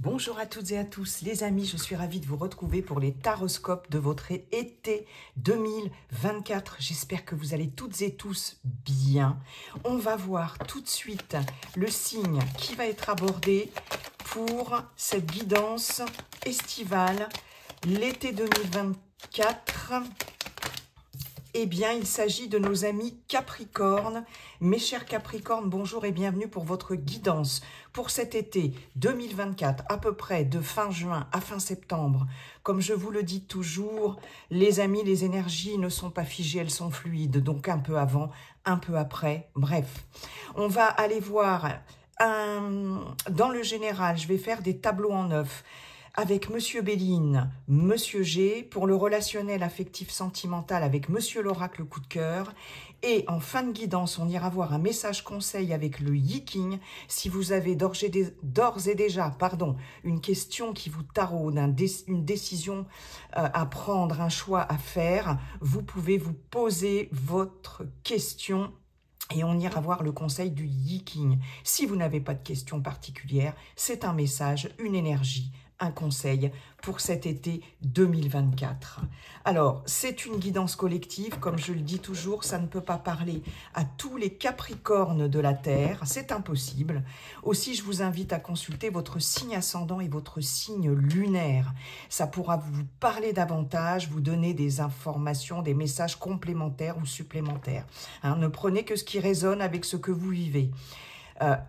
Bonjour à toutes et à tous, les amis, je suis ravie de vous retrouver pour les taroscopes de votre été 2024. J'espère que vous allez toutes et tous bien. On va voir tout de suite le signe qui va être abordé pour cette guidance estivale, l'été 2024. Eh bien, il s'agit de nos amis Capricorne. Mes chers Capricornes, bonjour et bienvenue pour votre guidance pour cet été 2024, à peu près de fin juin à fin septembre. Comme je vous le dis toujours, les amis, les énergies ne sont pas figées, elles sont fluides. Donc un peu avant, un peu après, bref. On va aller voir, dans le général, je vais faire des tableaux en neuf. Avec Monsieur Béline, Monsieur G, pour le relationnel affectif sentimental avec Monsieur l'oracle coup de cœur. Et en fin de guidance, on ira voir un message conseil avec le Yiking. Si vous avez d'ores et déjà une question qui vous taraude, une décision à prendre, un choix à faire, vous pouvez vous poser votre question. Et on ira voir le conseil du Yiking. Si vous n'avez pas de questions particulières, c'est un message, une énergie, un conseil pour cet été 2024. Alors, c'est une guidance collective, comme je le dis toujours, ça ne peut pas parler à tous les Capricornes de la Terre, c'est impossible. Aussi, je vous invite à consulter votre signe ascendant et votre signe lunaire. Ça pourra vous parler davantage, vous donner des informations, des messages complémentaires ou supplémentaires. Ne prenez que ce qui résonne avec ce que vous vivez.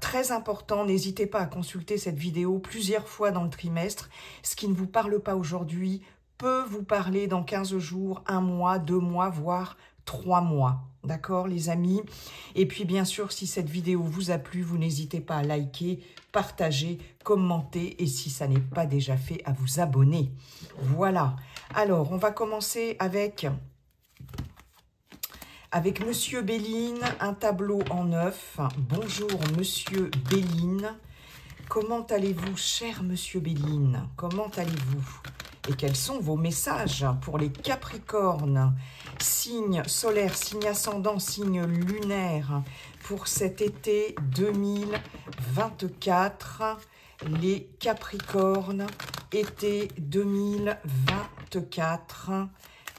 Très important, n'hésitez pas à consulter cette vidéo plusieurs fois dans le trimestre. Ce qui ne vous parle pas aujourd'hui peut vous parler dans 15 jours, 1 mois, 2 mois, voire 3 mois. D'accord, les amis? Et puis, bien sûr, si cette vidéo vous a plu, vous n'hésitez pas à liker, partager, commenter et si ça n'est pas déjà fait, à vous abonner. Voilà. Alors, on va commencer avec Monsieur Béline, un tableau en neuf. Bonjour Monsieur Béline. Comment allez-vous, cher Monsieur Béline? Comment allez-vous? Et quels sont vos messages pour les Capricornes? Signe solaire, signe ascendant, signe lunaire pour cet été 2024. Les Capricornes, été 2024.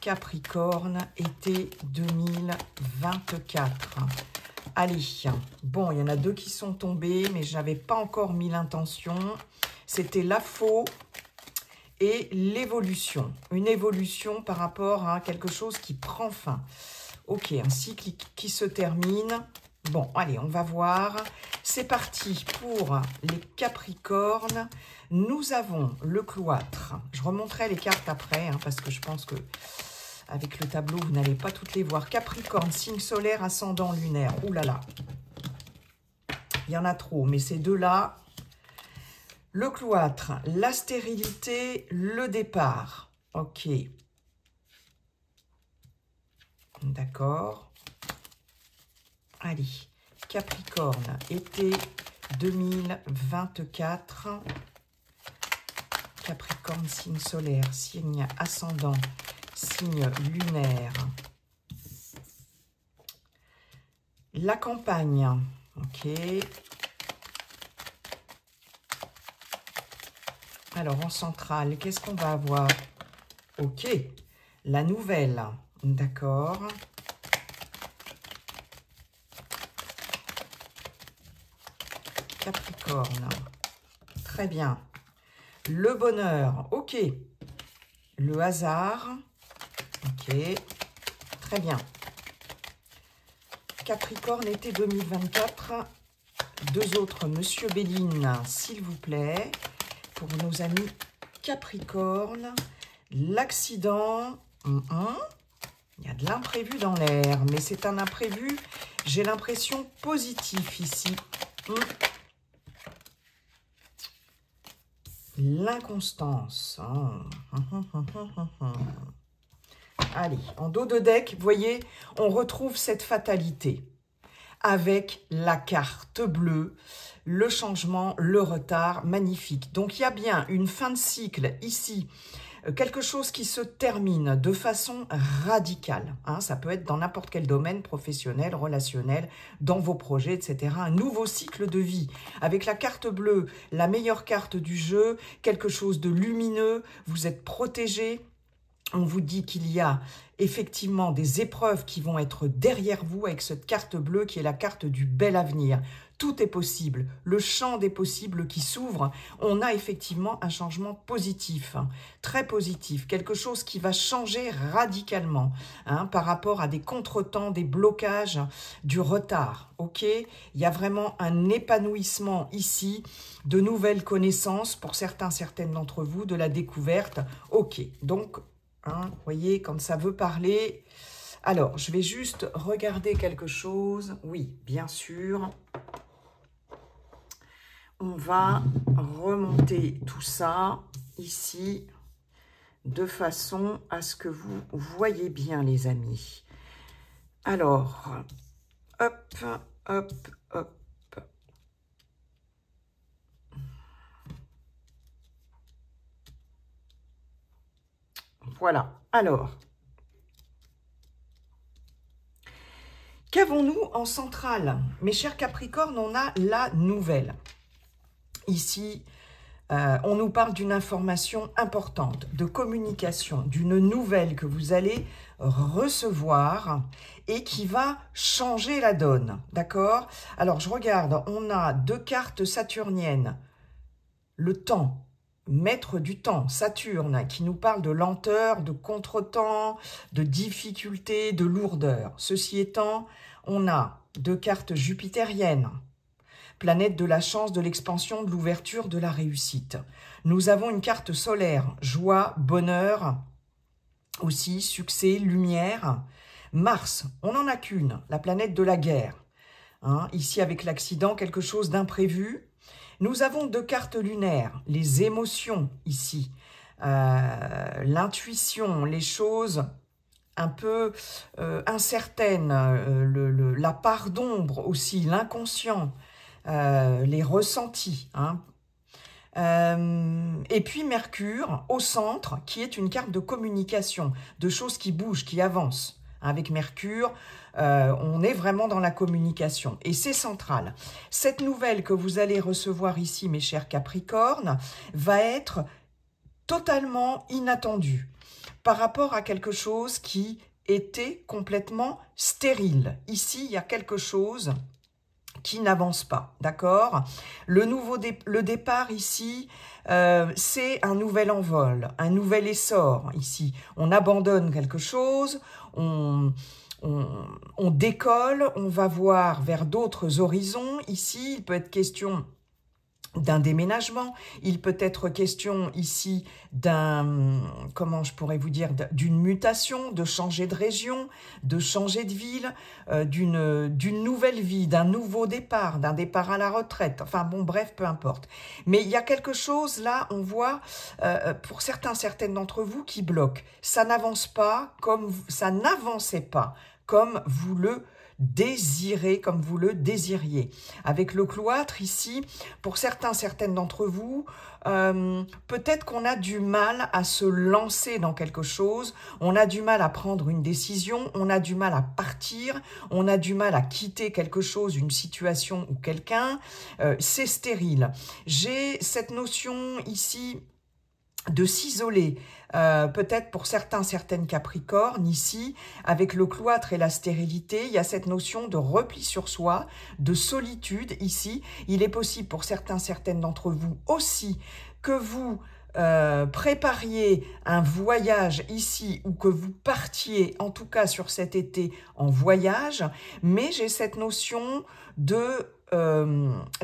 Capricorne, été 2024. Allez, bon, il y en a 2 qui sont tombés, mais je n'avais pas encore mis l'intention. C'était la faux et l'évolution. Une évolution par rapport à quelque chose qui prend fin. Ok, un cycle qui se termine. Bon, allez, on va voir. C'est parti pour les Capricornes. Nous avons le cloître. Je remonterai les cartes après, parce que je pense que avec le tableau, vous n'allez pas toutes les voir. Capricorne, signe solaire, ascendant lunaire. Ouh là là. Il y en a trop, mais ces deux-là. Le cloître, la stérilité, le départ. Ok. D'accord. Allez. Capricorne, été 2024. Capricorne, signe solaire, signe ascendant, signe lunaire. La campagne, ok. Alors, en centrale, qu'est-ce qu'on va avoir? Ok, la nouvelle, d'accord. Capricorne, très bien. Le bonheur, ok. Le hasard, ok. Très bien. Capricorne, été 2024. 2 autres, Monsieur Béline, s'il vous plaît. Pour nos amis Capricorne. L'accident, il y a de l'imprévu dans l'air, mais c'est un imprévu, j'ai l'impression, positif ici. L'inconstance. Allez, en dos de deck, vous voyez, on retrouve cette fatalité avec la carte bleue, le changement, le retard, magnifique. Donc, il y a bien une fin de cycle ici quelque chose qui se termine de façon radicale. Hein, ça peut être dans n'importe quel domaine, professionnel, relationnel, dans vos projets, etc. Un nouveau cycle de vie. Avec la carte bleue, la meilleure carte du jeu, quelque chose de lumineux, vous êtes protégé. On vous dit qu'il y a effectivement des épreuves qui vont être derrière vous avec cette carte bleue qui est la carte du bel avenir. Tout est possible, le champ des possibles qui s'ouvre. On a effectivement un changement positif, hein, très positif, quelque chose qui va changer radicalement hein, par rapport à des contretemps, des blocages, du retard. Ok, il y a vraiment un épanouissement ici, de nouvelles connaissances pour certains, certaines d'entre vous, de la découverte. Ok, donc... Hein, vous voyez, quand ça veut parler... Alors, je vais juste regarder quelque chose. Oui, bien sûr. On va remonter tout ça ici de façon à ce que vous voyez bien, les amis. Alors, hop, hop, hop. Voilà. Alors, qu'avons-nous en centrale? Mes chers Capricornes, on a la nouvelle. Ici, on nous parle d'une information importante, de communication, d'une nouvelle que vous allez recevoir et qui va changer la donne. D'accord? Alors, je regarde, on a 2 cartes saturniennes. Le temps. Maître du temps, Saturne, qui nous parle de lenteur, de contretemps, de difficulté, de lourdeur. Ceci étant, on a 2 cartes jupitériennes, planète de la chance, de l'expansion, de l'ouverture, de la réussite. Nous avons une carte solaire, joie, bonheur, aussi succès, lumière. Mars, on n'en a qu'une, la planète de la guerre. Hein, ici, avec l'accident, quelque chose d'imprévu. Nous avons 2 cartes lunaires, les émotions ici, l'intuition, les choses un peu incertaines, la part d'ombre aussi, l'inconscient, les ressentis. Hein. Et puis Mercure au centre, qui est une carte de communication, de choses qui bougent, qui avancent. Avec Mercure, on est vraiment dans la communication et c'est central. Cette nouvelle que vous allez recevoir ici, mes chers Capricornes, va être totalement inattendue par rapport à quelque chose qui était complètement stérile. Ici, il y a quelque chose qui n'avance pas, d'accord? Le départ ici, c'est un nouvel envol, un nouvel essor ici. On abandonne quelque chose, on décolle, on va voir vers d'autres horizons. Ici, il peut être question d'un déménagement, il peut être question ici d'un, comment je pourrais vous dire, d'une mutation, de changer de région, de changer de ville, d'une nouvelle vie, d'un nouveau départ, d'un départ à la retraite, enfin bon, bref, peu importe. Mais il y a quelque chose là, on voit, pour certaines d'entre vous, qui bloque. Ça n'avance pas comme, ça n'avançait pas comme vous le désirez, comme vous le désiriez. Avec le cloître ici, pour certaines d'entre vous, peut-être qu'on a du mal à se lancer dans quelque chose, on a du mal à prendre une décision, on a du mal à partir, on a du mal à quitter quelque chose, une situation ou quelqu'un, c'est stérile. J'ai cette notion ici de s'isoler, peut-être pour certaines Capricornes, ici, avec le cloître et la stérilité, il y a cette notion de repli sur soi, de solitude, ici. Il est possible pour certaines d'entre vous aussi que vous prépariez un voyage ici ou que vous partiez, en tout cas sur cet été, en voyage, mais j'ai cette notion de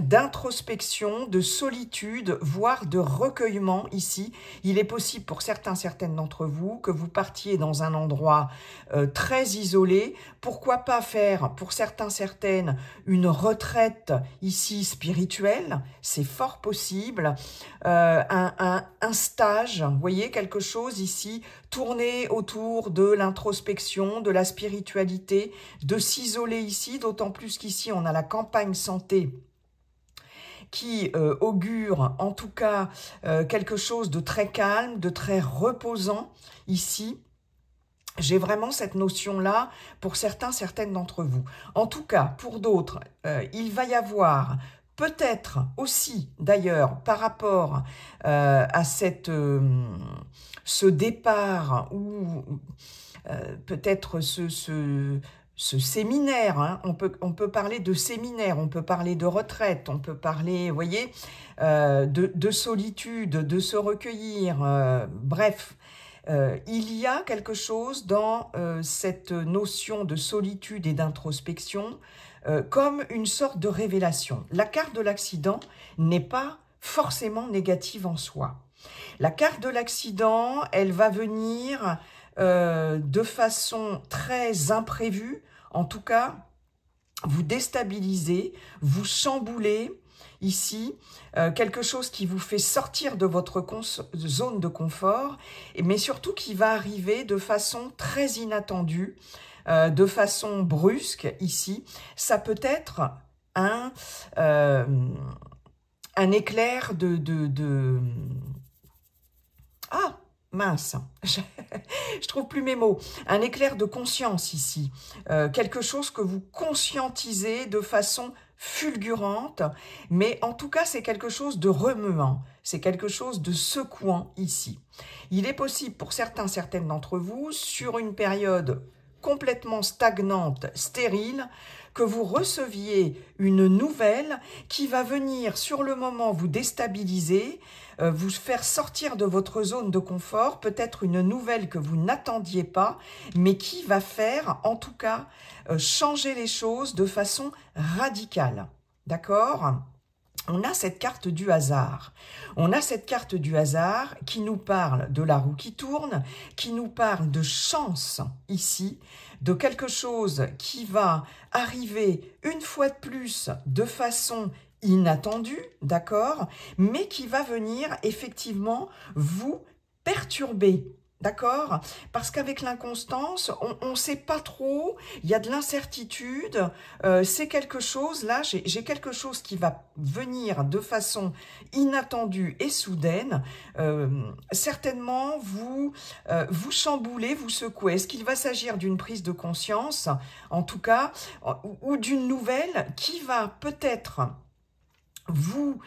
d'introspection, de solitude, voire de recueillement ici. Il est possible pour certaines d'entre vous que vous partiez dans un endroit très isolé. Pourquoi pas faire pour certaines une retraite ici spirituelle? C'est fort possible. Un stage, vous voyez, quelque chose ici tourner autour de l'introspection, de la spiritualité, de s'isoler ici, d'autant plus qu'ici on a la campagne santé qui augure en tout cas quelque chose de très calme, de très reposant ici. J'ai vraiment cette notion-là pour certaines d'entre vous. En tout cas, pour d'autres, il va y avoir peut-être aussi, d'ailleurs, par rapport à ce départ ou peut-être ce séminaire, hein, on peut parler de séminaire, on peut parler de retraite, on peut parler, vous voyez, de solitude, de se recueillir, bref. Il y a quelque chose dans cette notion de solitude et d'introspection comme une sorte de révélation. La carte de l'accident n'est pas forcément négative en soi. La carte de l'accident, elle va venir de façon très imprévue, en tout cas, vous déstabiliser, vous chambouler, ici, quelque chose qui vous fait sortir de votre zone de confort, mais surtout qui va arriver de façon très inattendue, de façon brusque, ici. Ça peut être un éclair Ah, mince, je trouve plus mes mots. Un éclair de conscience ici, quelque chose que vous conscientisez de façon fulgurante, mais en tout cas c'est quelque chose de remuant, c'est quelque chose de secouant ici. Il est possible pour certaines d'entre vous, sur une période complètement stagnante, stérile, que vous receviez une nouvelle qui va venir sur le moment vous déstabiliser, vous faire sortir de votre zone de confort, peut-être une nouvelle que vous n'attendiez pas, mais qui va faire, en tout cas, changer les choses de façon radicale. D'accord ? On a cette carte du hasard. On a cette carte du hasard qui nous parle de la roue qui tourne, qui nous parle de chance ici, de quelque chose qui va arriver une fois de plus de façon inattendue, d'accord, mais qui va venir effectivement vous perturber. D'accord? Parce qu'avec l'inconstance, on ne sait pas trop, il y a de l'incertitude, c'est quelque chose, là, j'ai quelque chose qui va venir de façon inattendue et soudaine, certainement vous chamboulez, vous secouez. Est-ce qu'il va s'agir d'une prise de conscience, en tout cas, ou d'une nouvelle qui va peut-être vous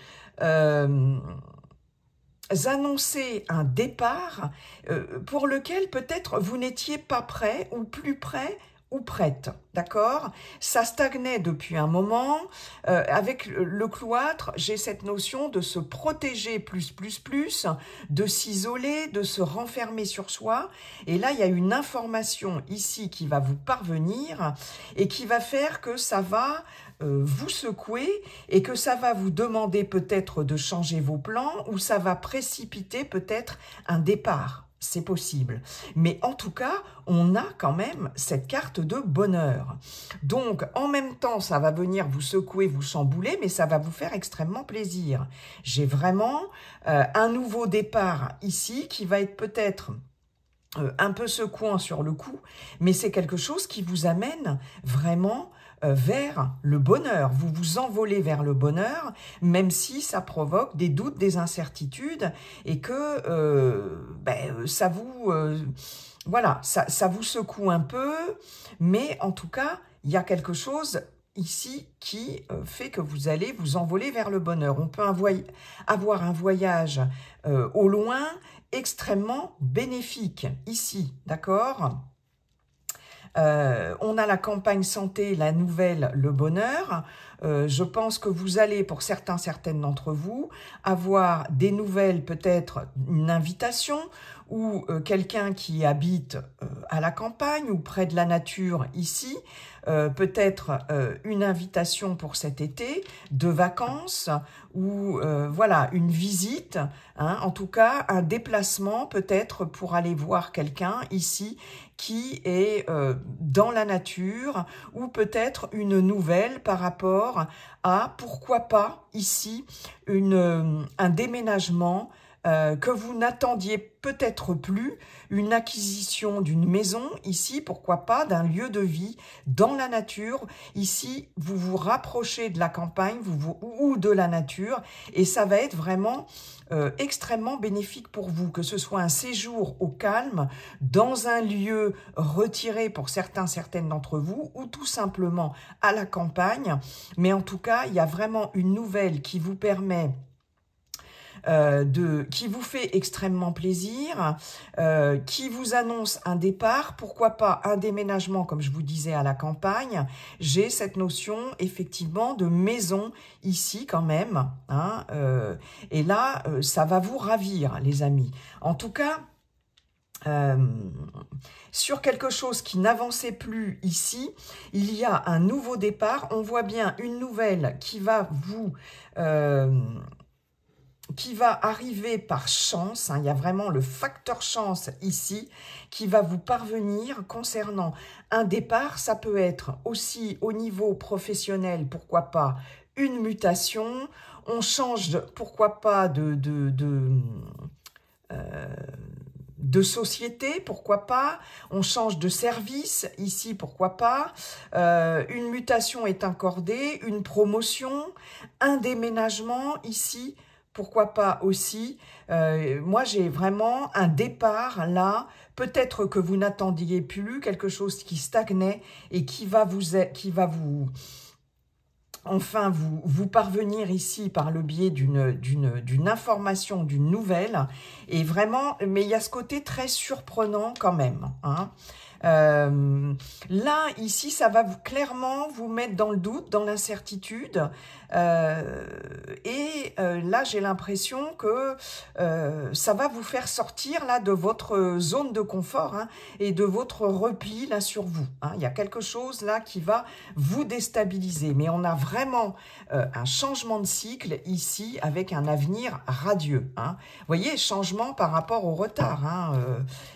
annoncer un départ pour lequel peut-être vous n'étiez pas prêt ou plus prêt ou prête, d'accord? Ça stagnait depuis un moment. Avec le cloître, j'ai cette notion de se protéger plus, de s'isoler, de se renfermer sur soi. Et là, il y a une information ici qui va vous parvenir et qui va faire que ça va vous secouer et que ça va vous demander peut-être de changer vos plans ou ça va précipiter peut-être un départ. C'est possible. Mais en tout cas, on a quand même cette carte de bonheur. Donc, en même temps, ça va venir vous secouer, vous chambouler, mais ça va vous faire extrêmement plaisir. J'ai vraiment un nouveau départ ici qui va être peut-être un peu secouant sur le coup, mais c'est quelque chose qui vous amène vraiment vers le bonheur. Vous vous envolez vers le bonheur, même si ça provoque des doutes, des incertitudes, et que ça vous... voilà, ça vous secoue un peu, mais en tout cas, il y a quelque chose ici qui fait que vous allez vous envoler vers le bonheur. On peut avoir un voyage au loin extrêmement bénéfique ici, d'accord ? On a la campagne santé, la nouvelle, le bonheur. Je pense que vous allez, pour certaines d'entre vous, avoir des nouvelles, peut-être une invitation ou quelqu'un qui habite à la campagne ou près de la nature ici, peut-être une invitation pour cet été, de vacances ou voilà, une visite, hein, en tout cas un déplacement peut-être pour aller voir quelqu'un ici qui est dans la nature ou peut-être une nouvelle par rapport à, pourquoi pas, ici, un déménagement que vous n'attendiez peut-être plus, une acquisition d'une maison, ici, pourquoi pas, d'un lieu de vie dans la nature. Ici, vous vous rapprochez de la campagne ou de la nature, et ça va être vraiment extrêmement bénéfique pour vous, que ce soit un séjour au calme, dans un lieu retiré pour certaines d'entre vous, ou tout simplement à la campagne. Mais en tout cas, il y a vraiment une nouvelle qui vous permet qui vous fait extrêmement plaisir, qui vous annonce un départ, pourquoi pas un déménagement, comme je vous disais, à la campagne. J'ai cette notion, effectivement, de maison ici, quand même. Hein, et là, ça va vous ravir, les amis. En tout cas, sur quelque chose qui n'avançait plus ici, il y a un nouveau départ. On voit bien une nouvelle qui va vous... qui va arriver par chance, hein, il y a vraiment le facteur chance ici, qui va vous parvenir concernant un départ. Ça peut être aussi au niveau professionnel, pourquoi pas, une mutation. On change, pourquoi pas, de société, pourquoi pas, on change de service, ici, pourquoi pas, une mutation est accordée, une promotion, un déménagement, ici, pourquoi pas aussi. Moi, j'ai vraiment un départ là, peut-être que vous n'attendiez plus, quelque chose qui stagnait et qui va enfin vous parvenir ici par le biais d'une information, d'une nouvelle. Et vraiment, mais il y a ce côté très surprenant quand même, hein. Là, ici, ça va clairement vous mettre dans le doute, dans l'incertitude. Là, j'ai l'impression que ça va vous faire sortir là de votre zone de confort, hein, et de votre repli là sur vous, hein. Il y a quelque chose là qui va vous déstabiliser. Mais on a vraiment un changement de cycle ici avec un avenir radieux, hein. Vous voyez, changement par rapport au retard, hein,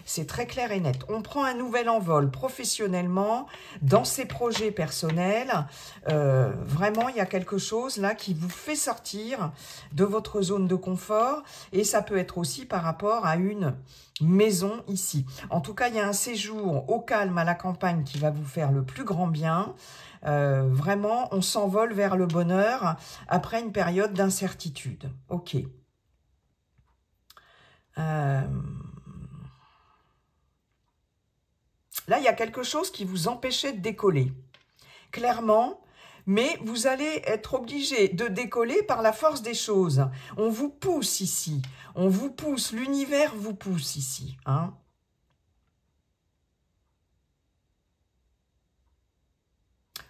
c'est très clair et net. On prend un nouvel envol professionnellement, dans ses projets personnels. Vraiment, il y a quelque chose là qui vous fait sortir de votre zone de confort, et ça peut être aussi par rapport à une maison ici. En tout cas, il y a un séjour au calme à la campagne qui va vous faire le plus grand bien. Vraiment, on s'envole vers le bonheur après une période d'incertitude. Ok. Là, il y a quelque chose qui vous empêchait de décoller, clairement, mais vous allez être obligé de décoller par la force des choses. On vous pousse ici, on vous pousse, l'univers vous pousse ici, hein.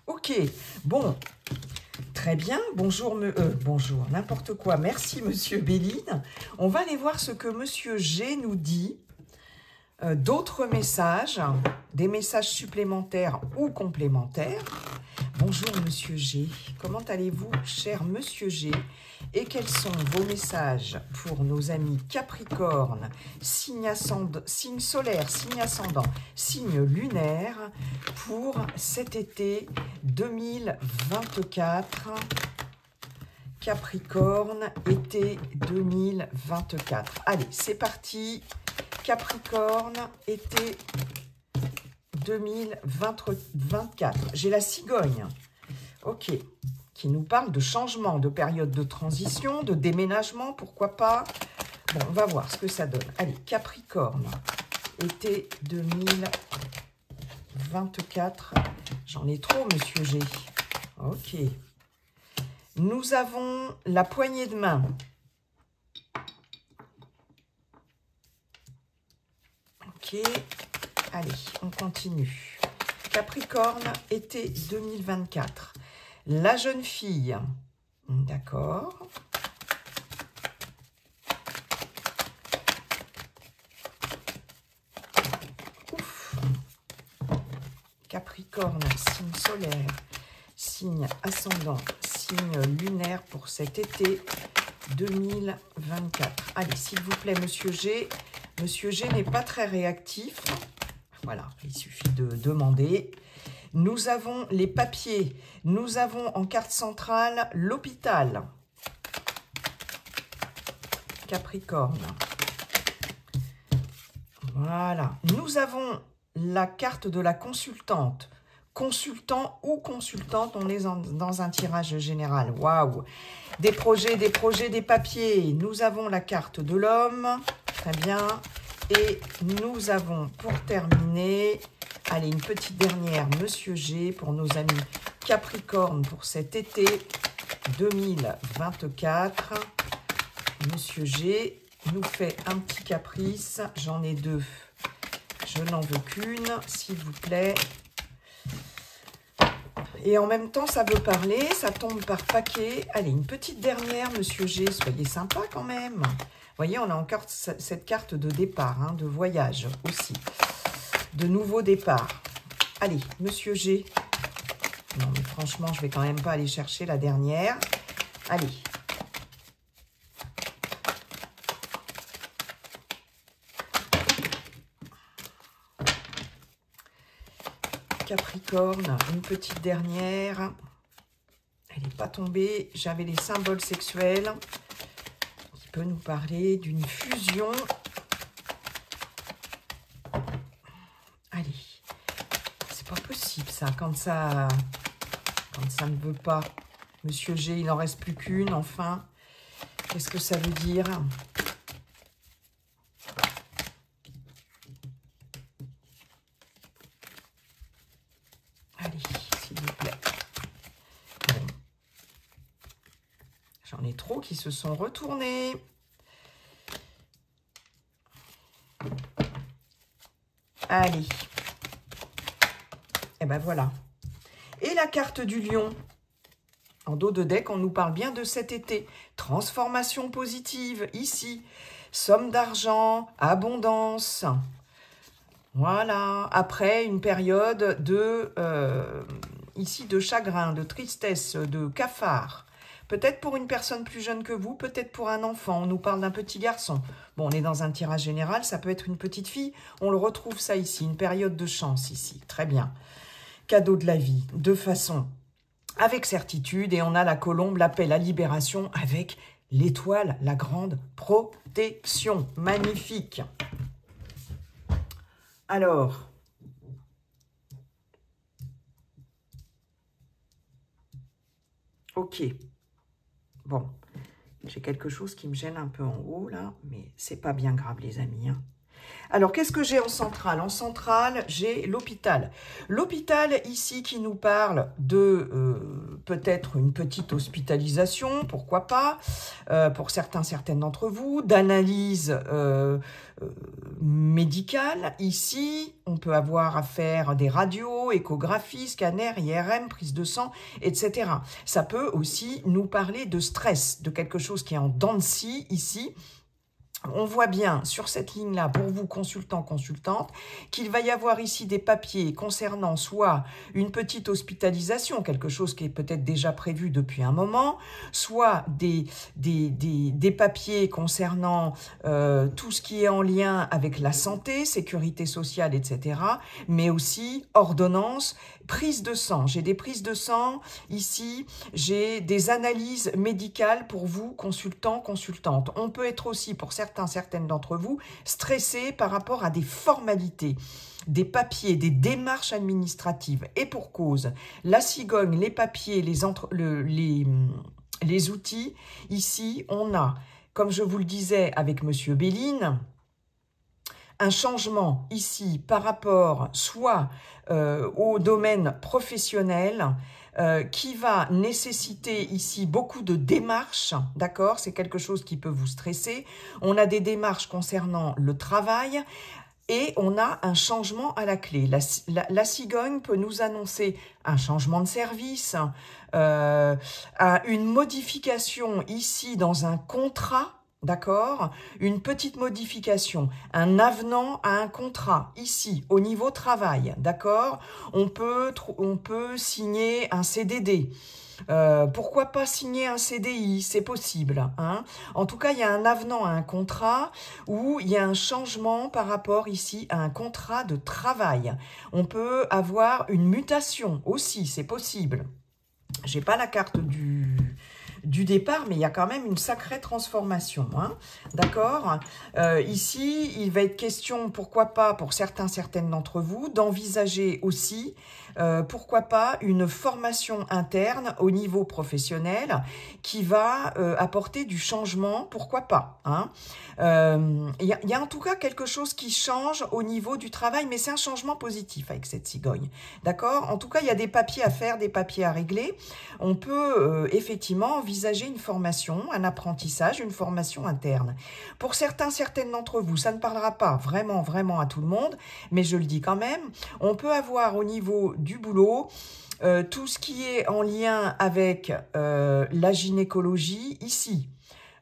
Ok, bon, très bien, bonjour, bonjour, n'importe quoi, merci Monsieur Béline. On va aller voir ce que Monsieur G nous dit. D'autres messages, des messages supplémentaires ou complémentaires. Bonjour Monsieur G, comment allez-vous cher Monsieur G? Et quels sont vos messages pour nos amis Capricorne, signe solaire, signe ascendant, signe lunaire pour cet été 2024? Capricorne, été 2024. Allez, c'est parti. Capricorne, été 2024. J'ai la cigogne, ok, qui nous parle de changement, de période de transition, de déménagement, pourquoi pas. Bon, on va voir ce que ça donne. Allez, Capricorne, été 2024. J'en ai trop, Monsieur G. Ok. Nous avons la poignée de main. Ok, allez, on continue. Capricorne, été 2024. La jeune fille, d'accord. Capricorne, signe solaire, signe ascendant, signe lunaire pour cet été 2024. Allez, s'il vous plaît, Monsieur G. Monsieur G n'est pas très réactif. Voilà, il suffit de demander. Nous avons les papiers. Nous avons en carte centrale l'hôpital. Capricorne. Voilà. Nous avons la carte de la consultante. Consultant ou consultante, on est dans un tirage général. Waouh! Des projets, des papiers. Nous avons la carte de l'homme. Très bien. Et nous avons, pour terminer, allez, une petite dernière, Monsieur G, pour nos amis Capricorne pour cet été 2024. Monsieur G nous fait un petit caprice. J'en ai deux. Je n'en veux qu'une, s'il vous plaît. Et en même temps, ça veut parler, ça tombe par paquet. Allez, une petite dernière, Monsieur G, soyez sympa quand même. Vous voyez, on a encore cette carte de départ, hein, de voyage aussi. De nouveau départ. Allez, Monsieur G. Non, mais franchement, je vais quand même pas aller chercher la dernière. Allez. Capricorne, une petite dernière. Elle n'est pas tombée. J'avais les symboles sexuels qui peut nous parler d'une fusion. Allez, c'est pas possible ça, quand ça ne veut pas. Monsieur G, il n'en reste plus qu'une, enfin. Qu'est-ce que ça veut dire ? Allez, s'il vous plaît. Bon. J'en ai trop qui se sont retournés. Allez. Et ben voilà. Et la carte du lion. En dos de deck, on nous parle bien de cet été. Transformation positive, ici. Somme d'argent, abondance. Voilà. Après, une période de, ici, de chagrin, de tristesse, de cafard. Peut-être pour une personne plus jeune que vous, peut-être pour un enfant. On nous parle d'un petit garçon. Bon, on est dans un tirage général, ça peut être une petite fille. On le retrouve ça ici, une période de chance ici. Très bien. Cadeau de la vie, de façon avec certitude. Et on a la colombe, l'appel à libération avec l'étoile, la grande protection. Magnifique. Alors, ok. Bon, j'ai quelque chose qui me gêne un peu en haut, là, mais c'est pas bien grave, les amis, hein. Alors, qu'est-ce que j'ai en centrale? En centrale, j'ai l'hôpital. L'hôpital, ici, qui nous parle de peut-être une petite hospitalisation, pourquoi pas, pour certaines d'entre vous, d'analyse médicale. Ici, on peut avoir à faire des radios, échographies, scanners, IRM, prise de sang, etc. Ça peut aussi nous parler de stress, de quelque chose qui est en dents de scie, ici. On voit bien sur cette ligne-là, pour vous, consultants, consultantes, qu'il va y avoir ici des papiers concernant soit une petite hospitalisation, quelque chose qui est peut-être déjà prévu depuis un moment, soit des papiers concernant tout ce qui est en lien avec la santé, sécurité sociale, etc., mais aussi ordonnance, prise de sang. J'ai des prises de sang ici, j'ai des analyses médicales pour vous, consultants, consultantes. On peut être aussi, pour certaines d'entre vous, stressés par rapport à des formalités, des papiers, des démarches administratives. Et pour cause, la cigogne, les papiers, les outils, ici, on a, comme je vous le disais avec Monsieur Béline, un changement ici par rapport soit au domaine professionnel qui va nécessiter ici beaucoup de démarches, d'accord? C'est quelque chose qui peut vous stresser. On a des démarches concernant le travail et on a un changement à la clé. La cigogne peut nous annoncer un changement de service, une modification ici dans un contrat, d'accord? Une petite modification, un avenant à un contrat, ici, au niveau travail, d'accord? On peut signer un CDD. Pourquoi pas signer un CDI? C'est possible, hein? En tout cas, il y a un avenant à un contrat où il y a un changement par rapport ici à un contrat de travail. On peut avoir une mutation aussi, c'est possible. J'ai pas la carte du départ, mais il y a quand même une sacrée transformation, hein, d'accord. Ici, il va être question, pourquoi pas, pour certaines d'entre vous, d'envisager aussi, pourquoi pas, une formation interne au niveau professionnel qui va apporter du changement, pourquoi pas, hein. Il y a en tout cas quelque chose qui change au niveau du travail, mais c'est un changement positif avec cette cigogne, d'accord. En tout cas, il y a des papiers à faire, des papiers à régler. On peut effectivement envisager une formation, un apprentissage, une formation interne. Pour certaines d'entre vous, ça ne parlera pas vraiment à tout le monde, mais je le dis quand même, on peut avoir au niveau du boulot tout ce qui est en lien avec la gynécologie ici.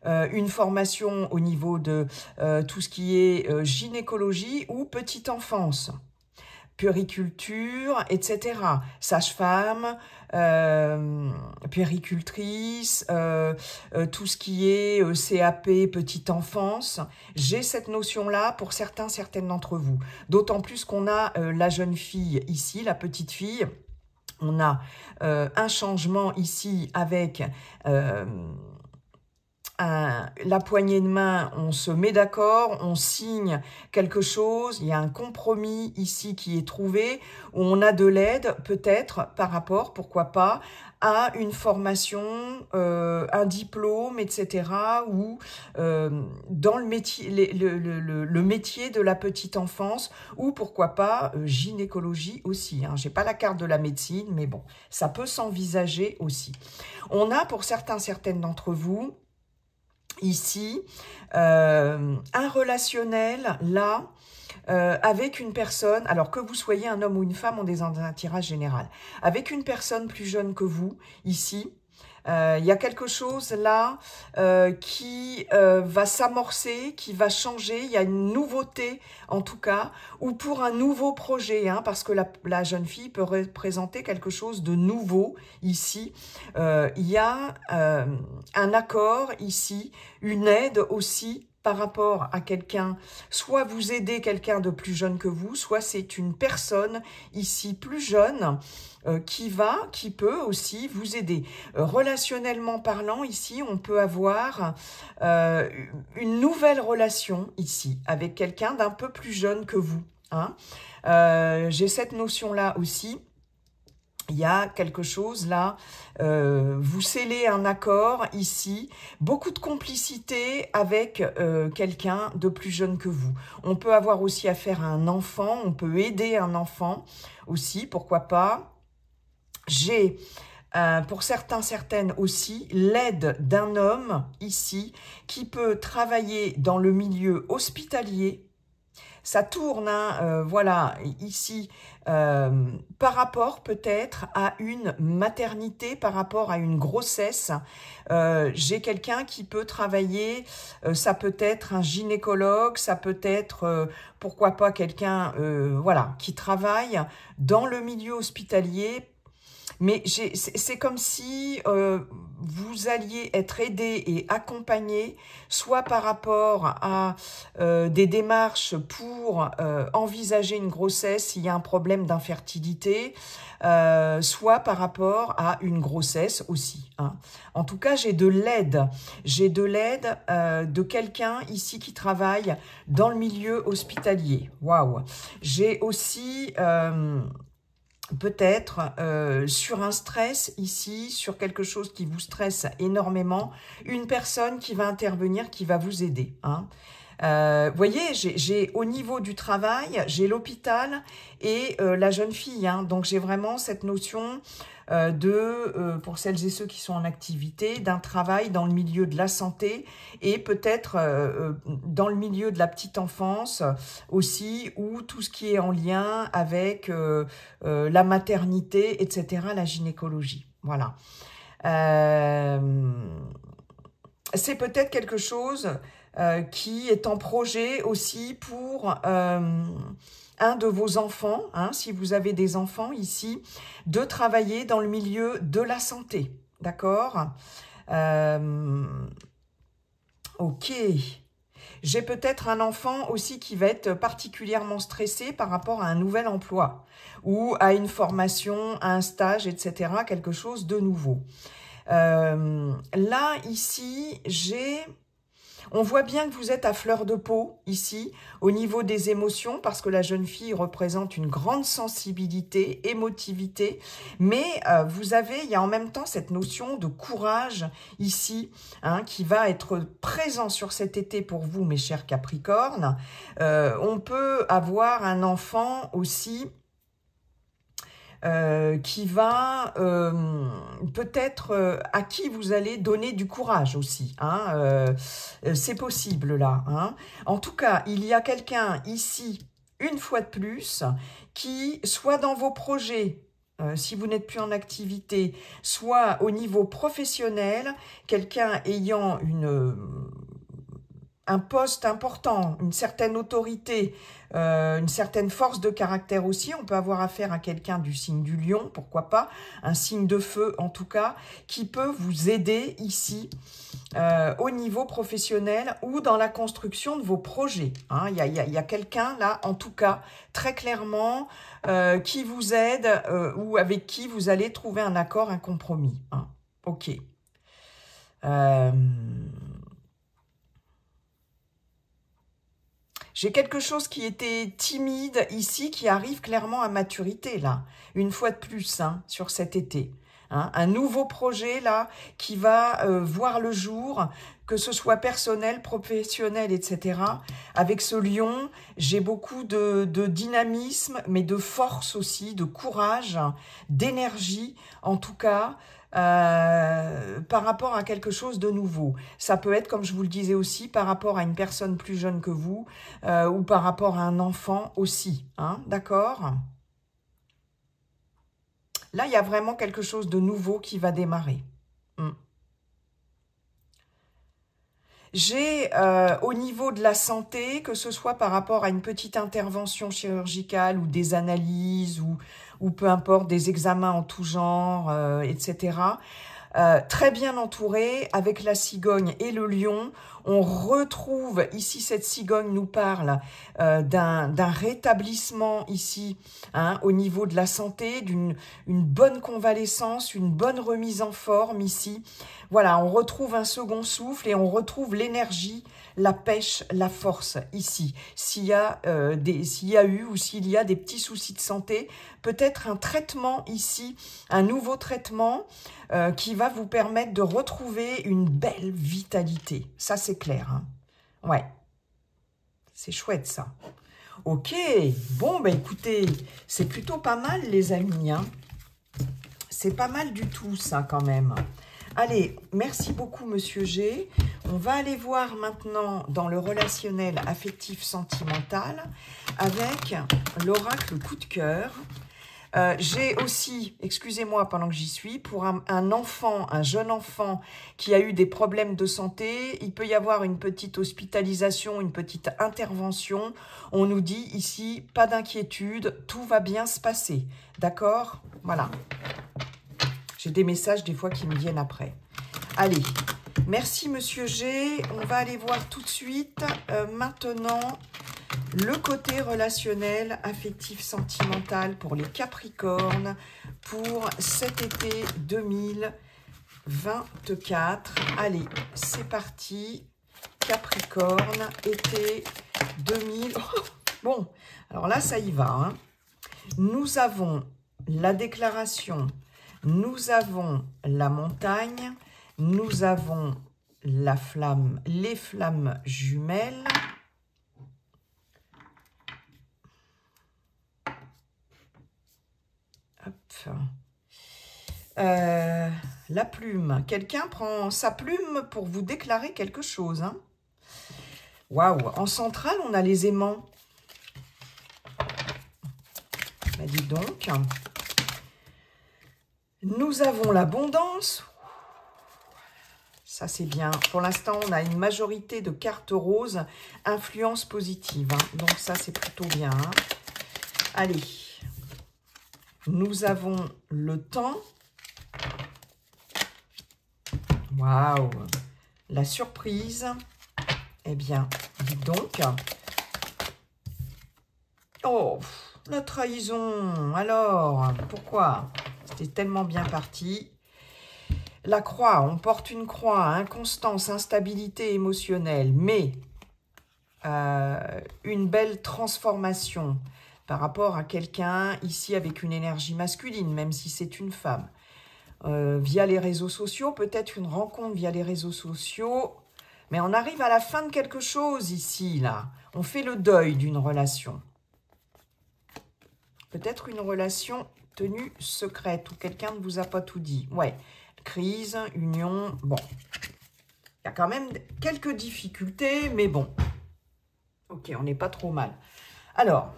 Une formation au niveau de tout ce qui est gynécologie ou petite enfance, puériculture, etc. Sage-femme, puéricultrice, tout ce qui est CAP, petite enfance. J'ai cette notion-là pour certaines d'entre vous. D'autant plus qu'on a la jeune fille ici, la petite fille. On a un changement ici avec la poignée de main, on se met d'accord, on signe quelque chose, il y a un compromis ici qui est trouvé, où on a de l'aide peut-être par rapport, pourquoi pas, à une formation, un diplôme, etc. ou dans le métier, le métier de la petite enfance, ou pourquoi pas gynécologie aussi. Hein. Je n'ai pas la carte de la médecine, mais bon, ça peut s'envisager aussi. On a pour certaines d'entre vous, ici, un relationnel, là, avec une personne, alors que vous soyez un homme ou une femme, on est dans un tirage général, avec une personne plus jeune que vous, ici, il y a quelque chose là qui va s'amorcer, qui va changer, il y a une nouveauté en tout cas, ou pour un nouveau projet, hein, parce que la jeune fille peut représenter quelque chose de nouveau ici. Il y a un accord ici, une aide aussi, par rapport à quelqu'un, soit vous aidez quelqu'un de plus jeune que vous, soit c'est une personne ici plus jeune qui peut aussi vous aider. Relationnellement parlant, ici, on peut avoir une nouvelle relation ici avec quelqu'un d'un peu plus jeune que vous. Hein. J'ai cette notion-là aussi. Il y a quelque chose là, vous scellez un accord ici, beaucoup de complicité avec quelqu'un de plus jeune que vous. On peut avoir aussi affaire à un enfant, on peut aider un enfant aussi, pourquoi pas. J'ai pour certaines aussi l'aide d'un homme ici qui peut travailler dans le milieu hospitalier. Ça tourne, hein, voilà, ici, par rapport peut-être à une maternité, par rapport à une grossesse. J'ai quelqu'un qui peut travailler, ça peut être un gynécologue, ça peut être, pourquoi pas, quelqu'un voilà, qui travaille dans le milieu hospitalier. Mais c'est comme si vous alliez être aidé et accompagné, soit par rapport à des démarches pour envisager une grossesse s'il y a un problème d'infertilité, soit par rapport à une grossesse aussi. Hein. En tout cas, j'ai de l'aide. J'ai de l'aide de quelqu'un ici qui travaille dans le milieu hospitalier. Waouh! J'ai aussi... peut-être sur un stress ici, sur quelque chose qui vous stresse énormément, une personne qui va intervenir, qui va vous aider. Hein. Vous voyez, j'ai au niveau du travail, j'ai l'hôpital et la jeune fille. Hein. Donc j'ai vraiment cette notion pour celles et ceux qui sont en activité, d'un travail dans le milieu de la santé et peut-être dans le milieu de la petite enfance aussi, ou tout ce qui est en lien avec la maternité, etc., la gynécologie. Voilà. C'est peut-être quelque chose qui est en projet aussi pour un de vos enfants, hein, si vous avez des enfants ici, de travailler dans le milieu de la santé. D'accord? Ok. J'ai peut-être un enfant aussi qui va être particulièrement stressé par rapport à un nouvel emploi ou à une formation, à un stage, etc., quelque chose de nouveau. Là, ici, on voit bien que vous êtes à fleur de peau, ici, au niveau des émotions, parce que la jeune fille représente une grande sensibilité, émotivité, mais il y a en même temps cette notion de courage, ici, hein, qui va être présent sur cet été pour vous, mes chers Capricornes. On peut avoir un enfant aussi qui va peut-être à qui vous allez donner du courage aussi. Hein, c'est possible là. Hein. En tout cas, il y a quelqu'un ici, une fois de plus, qui soit dans vos projets, si vous n'êtes plus en activité, soit au niveau professionnel, quelqu'un ayant un poste important, une certaine autorité, une certaine force de caractère aussi. On peut avoir affaire à quelqu'un du signe du lion, pourquoi pas, un signe de feu en tout cas, qui peut vous aider ici au niveau professionnel ou dans la construction de vos projets. Hein. Il y a quelqu'un là, en tout cas, très clairement, qui vous aide ou avec qui vous allez trouver un accord, un compromis. Hein. Ok. J'ai quelque chose qui était timide ici, qui arrive clairement à maturité, là, une fois de plus, hein, sur cet été. Hein, un nouveau projet, là, qui va voir le jour, que ce soit personnel, professionnel, etc. Avec ce lion, j'ai beaucoup de dynamisme, mais de force aussi, de courage, d'énergie, en tout cas, par rapport à quelque chose de nouveau. Ça peut être, comme je vous le disais aussi, par rapport à une personne plus jeune que vous ou par rapport à un enfant aussi. Hein, d'accord ? Là, il y a vraiment quelque chose de nouveau qui va démarrer. J'ai au niveau de la santé, que ce soit par rapport à une petite intervention chirurgicale ou des analyses ou peu importe, des examens en tout genre, etc., très bien entouré avec la cigogne et le lion. On retrouve ici, cette cigogne nous parle d'un rétablissement ici, hein, au niveau de la santé, d'une bonne convalescence, une bonne remise en forme ici. Voilà, on retrouve un second souffle et on retrouve l'énergie, la pêche, la force ici. S'il y a eu ou s'il y a des petits soucis de santé, peut-être un traitement ici, un nouveau traitement qui va vous permettre de retrouver une belle vitalité. Ça, c'est clair. Hein. Ouais, c'est chouette ça. Ok, bon, bah écoutez, c'est plutôt pas mal les amis. Hein. C'est pas mal du tout ça quand même. Allez, merci beaucoup Monsieur G. On va aller voir maintenant dans le relationnel affectif sentimental avec l'oracle coup de cœur. J'ai aussi, excusez-moi pendant que j'y suis, pour un enfant, un jeune enfant qui a eu des problèmes de santé, il peut y avoir une petite hospitalisation, une petite intervention. On nous dit ici, pas d'inquiétude, tout va bien se passer. D'accord ? Voilà. J'ai des messages des fois qui me viennent après. Allez, merci Monsieur G. On va aller voir tout de suite maintenant le côté relationnel, affectif, sentimental pour les Capricornes pour cet été 2024. Allez, c'est parti. Capricorne, été 2000. Oh, bon, alors là, ça y va. Hein. Nous avons la déclaration, nous avons la montagne, nous avons la flamme, les flammes jumelles. La plume. Quelqu'un prend sa plume pour vous déclarer quelque chose. Hein. Waouh. En centrale, on a les aimants. Bah, dis donc. Nous avons l'abondance. Ça, c'est bien. Pour l'instant, on a une majorité de cartes roses. Influence positive. Hein. Donc, ça, c'est plutôt bien. Hein. Allez. Nous avons le temps. Waouh! La surprise. Eh bien, dites donc. Oh, la trahison. Alors, pourquoi? C'était tellement bien parti. la croix, on porte une croix, inconstance, instabilité émotionnelle, mais une belle transformation par rapport à quelqu'un ici avec une énergie masculine, même si c'est une femme. Via les réseaux sociaux, peut-être une rencontre via les réseaux sociaux, mais on arrive à la fin de quelque chose ici, là. On fait le deuil d'une relation. Peut-être une relation tenue secrète, où quelqu'un ne vous a pas tout dit. Ouais, crise, union, bon. Il y a quand même quelques difficultés, mais bon. Ok, on n'est pas trop mal. Alors,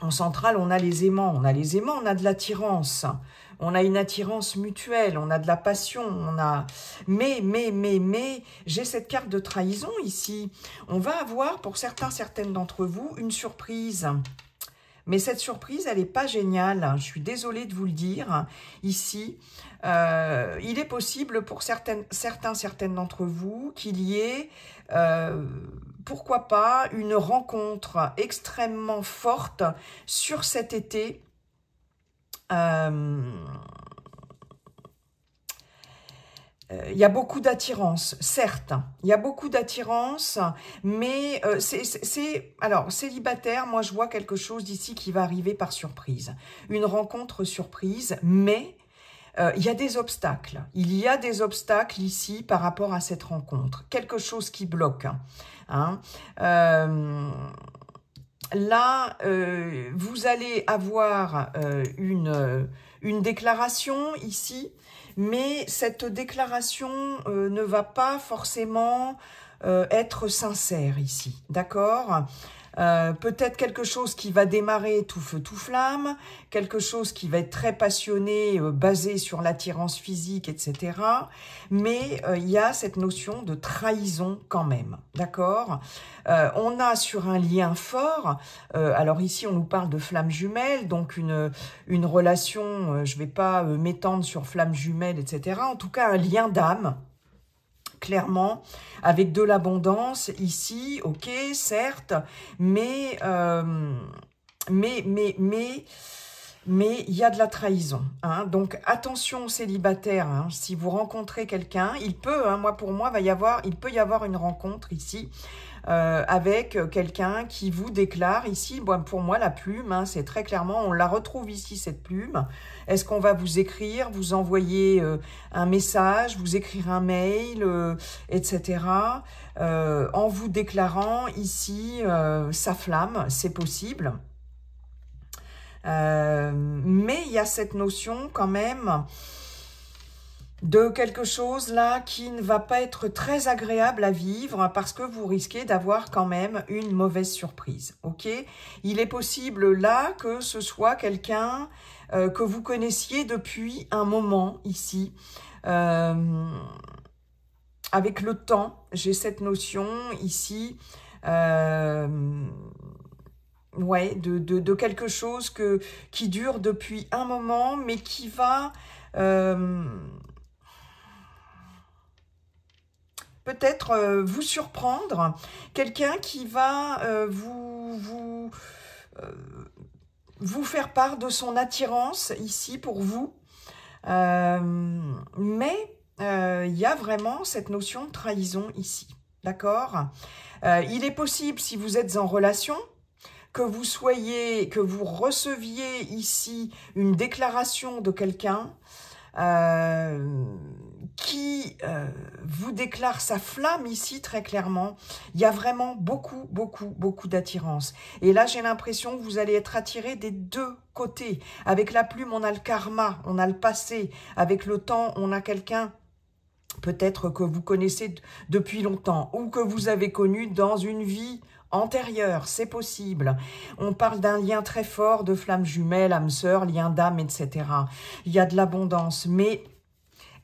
en centrale, on a les aimants. On a les aimants, on a de l'attirance. On a une attirance mutuelle, on a de la passion, on a... Mais, j'ai cette carte de trahison ici. On va avoir, pour certaines d'entre vous, une surprise. Mais cette surprise, elle n'est pas géniale. Je suis désolée de vous le dire. Ici, il est possible pour certaines d'entre vous qu'il y ait, pourquoi pas, une rencontre extrêmement forte sur cet été. Il y a beaucoup d'attirance, certes, il y a beaucoup d'attirance, mais alors, célibataire, moi je vois quelque chose d'ici qui va arriver par surprise. Une rencontre surprise, mais il y a des obstacles. Il y a des obstacles ici par rapport à cette rencontre. Quelque chose qui bloque. Hein. Là, vous allez avoir une déclaration ici, mais cette déclaration ne va pas forcément être sincère ici, d'accord ? Peut-être quelque chose qui va démarrer tout feu tout flamme, quelque chose qui va être très passionné, basé sur l'attirance physique, etc. Mais il y a cette notion de trahison quand même, d'accord ? On a sur un lien fort, alors ici on nous parle de flamme jumelle, donc une relation, je ne vais pas m'étendre sur flamme jumelle, etc. En tout cas un lien d'âme, clairement, avec de l'abondance ici, ok, certes, mais il y a de la trahison. Hein, donc attention célibataire, hein, si vous rencontrez quelqu'un, il peut, hein, pour moi, il peut y avoir une rencontre ici avec quelqu'un qui vous déclare ici, bon, pour moi la plume, hein, c'est très clairement, on la retrouve ici cette plume. Est-ce qu'on va vous écrire, vous envoyer un message, vous écrire un mail, etc. En vous déclarant ici sa flamme, c'est possible. Mais il y a cette notion quand même de quelque chose là qui ne va pas être très agréable à vivre parce que vous risquez d'avoir quand même une mauvaise surprise, ok? Il est possible là que ce soit quelqu'un que vous connaissiez depuis un moment ici. Avec le temps, j'ai cette notion ici, ouais, de quelque chose qui dure depuis un moment, mais qui va... peut-être vous surprendre, quelqu'un qui va vous faire part de son attirance ici pour vous, mais il y a vraiment cette notion de trahison ici, d'accord ? Il est possible, si vous êtes en relation, que vous receviez ici une déclaration de quelqu'un qui vous déclare sa flamme ici très clairement. Il y a vraiment beaucoup d'attirance. Et là, j'ai l'impression que vous allez être attiré des deux côtés. Avec la plume, on a le karma, on a le passé. Avec le temps, on a quelqu'un peut-être que vous connaissez depuis longtemps ou que vous avez connu dans une vie antérieure, c'est possible. On parle d'un lien très fort de flamme jumelle, âme sœur, lien d'âme, etc. Il y a de l'abondance, mais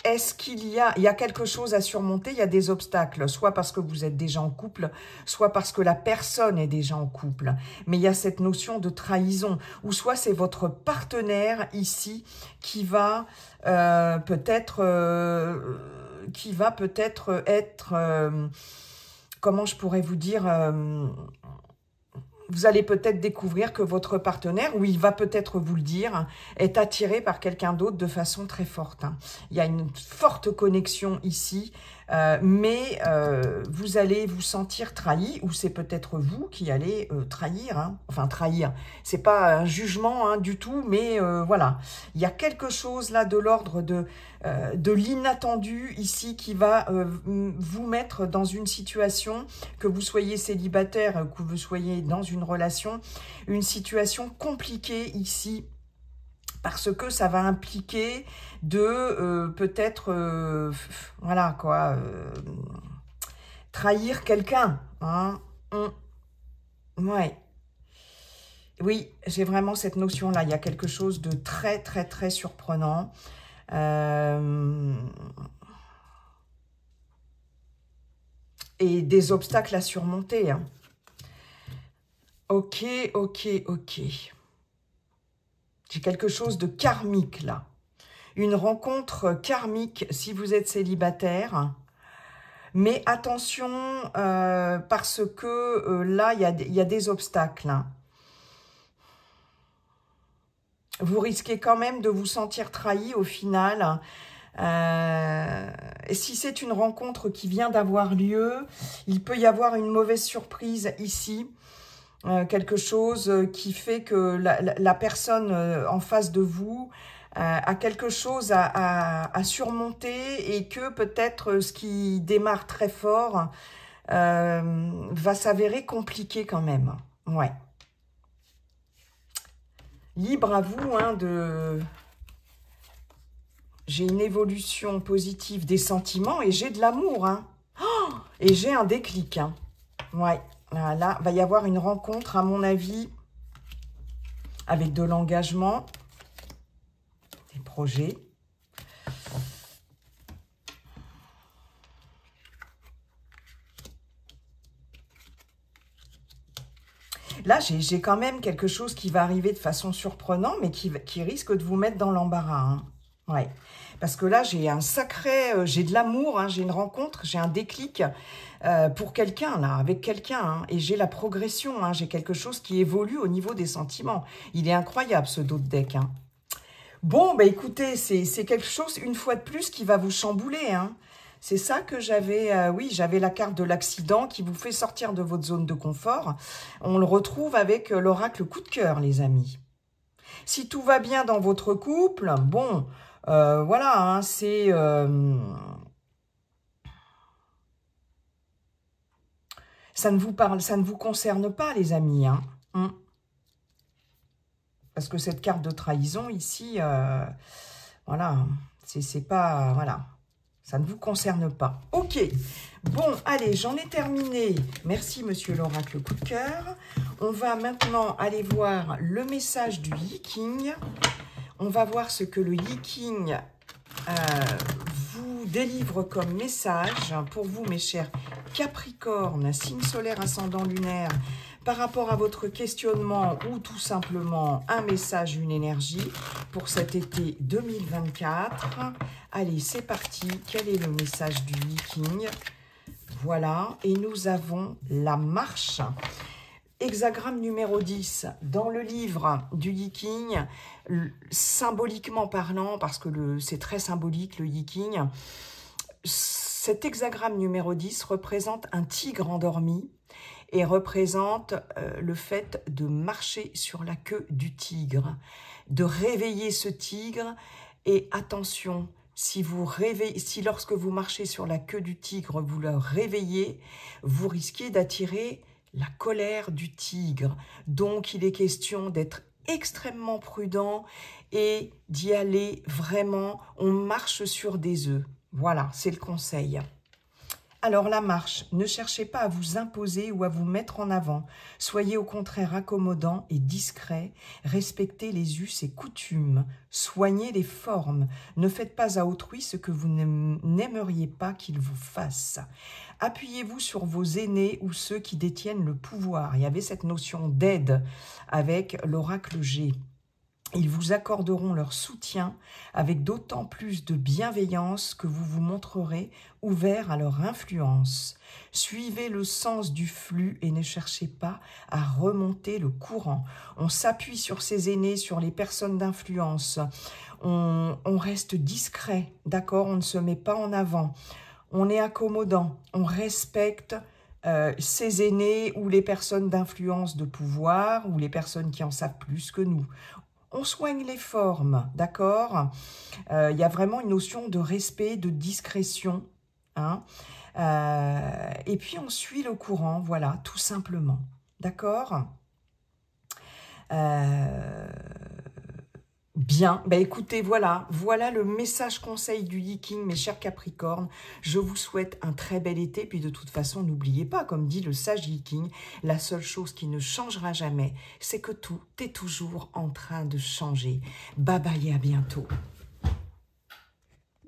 est-ce qu'il y a quelque chose à surmonter? Il y a des obstacles, soit parce que vous êtes déjà en couple, soit parce que la personne est déjà en couple. Mais il y a cette notion de trahison, ou soit c'est votre partenaire ici qui va peut-être être, comment je pourrais vous dire, vous allez peut-être découvrir que votre partenaire, ou il va peut-être vous le dire, est attiré par quelqu'un d'autre de façon très forte. Il y a une forte connexion ici, mais vous allez vous sentir trahi, ou c'est peut-être vous qui allez trahir. Enfin, trahir, c'est pas un jugement du tout, mais voilà. Il y a quelque chose là de l'ordre de l'inattendu ici qui va vous mettre dans une situation, que vous soyez célibataire, que vous soyez dans une relation, une situation compliquée ici, parce que ça va impliquer de peut-être, voilà quoi, trahir quelqu'un. Ouais. Oui, j'ai vraiment cette notion-là. Il y a quelque chose de très, très, très surprenant. Et des obstacles à surmonter. Ok, ok, ok. J'ai quelque chose de karmique, là. Une rencontre karmique si vous êtes célibataire. Mais attention, parce que là, il y a des obstacles. Vous risquez quand même de vous sentir trahi au final. Si c'est une rencontre qui vient d'avoir lieu, il peut y avoir une mauvaise surprise ici. Quelque chose qui fait que la personne en face de vous a quelque chose à surmonter et que peut-être ce qui démarre très fort va s'avérer compliqué quand même. Ouais. Libre à vous de... J'ai une évolution positive des sentiments et j'ai de l'amour. Et j'ai un déclic. Ouais. Là, va y avoir une rencontre, à mon avis, avec de l'engagement, des projets. Là, j'ai quand même quelque chose qui va arriver de façon surprenante, mais qui risque de vous mettre dans l'embarras. Ouais. Parce que là, j'ai un sacré... j'ai de l'amour, j'ai une rencontre, j'ai un déclic pour quelqu'un, là, avec quelqu'un. Et j'ai la progression, j'ai quelque chose qui évolue au niveau des sentiments. Il est incroyable, ce dos de deck. Bon, bah écoutez, c'est quelque chose, une fois de plus, qui va vous chambouler. C'est ça que j'avais, oui, j'avais la carte de l'accident qui vous fait sortir de votre zone de confort. On le retrouve avec l'oracle coup de cœur, les amis. Si tout va bien dans votre couple, bon, voilà, c'est... ça ne vous parle, ça ne vous concerne pas, les amis. Parce que cette carte de trahison, ici, voilà, c'est pas... Voilà. Ça ne vous concerne pas. Ok. Bon, allez, j'en ai terminé. Merci, monsieur l'oracle coup de cœur. On va maintenant aller voir le message du Yi-King. On va voir ce que le Yi-King vous délivre comme message pour vous, mes chers Capricorne, signe solaire, ascendant lunaire, par rapport à votre questionnement ou tout simplement un message, une énergie pour cet été 2024. Allez, c'est parti. Quel est le message du Yi-King? Voilà, et nous avons la marche. Hexagramme numéro 10, dans le livre du Yi-King, symboliquement parlant, parce que c'est très symbolique le Yi-King, cet hexagramme numéro 10 représente un tigre endormi et représente le fait de marcher sur la queue du tigre, de réveiller ce tigre. Et attention, si lorsque vous marchez sur la queue du tigre, vous le réveillez, vous risquez d'attirer la colère du tigre. Donc, il est question d'être extrêmement prudent et d'y aller vraiment. On marche sur des œufs. Voilà, c'est le conseil. Alors, la marche, ne cherchez pas à vous imposer ou à vous mettre en avant. Soyez au contraire accommodant et discret. Respectez les us et coutumes. Soignez les formes. Ne faites pas à autrui ce que vous n'aimeriez pas qu'il vous fasse. Appuyez-vous sur vos aînés ou ceux qui détiennent le pouvoir. Il y avait cette notion d'aide avec l'oracle G. Ils vous accorderont leur soutien avec d'autant plus de bienveillance que vous vous montrerez ouvert à leur influence. Suivez le sens du flux et ne cherchez pas à remonter le courant. On s'appuie sur ses aînés, sur les personnes d'influence. On reste discret, d'accord? On ne se met pas en avant. On est accommodant, on respecte ses aînés ou les personnes d'influence de pouvoir ou les personnes qui en savent plus que nous. On soigne les formes, d'accord? Il y a vraiment une notion de respect, de discrétion, hein? Et puis on suit le courant, voilà, tout simplement, d'accord? Bien, bah écoutez, voilà le message conseil du Yi-King, mes chers Capricornes. Je vous souhaite un très bel été, puis de toute façon, n'oubliez pas, comme dit le sage Yi-King, la seule chose qui ne changera jamais, c'est que tout est toujours en train de changer. Bye bye et à bientôt.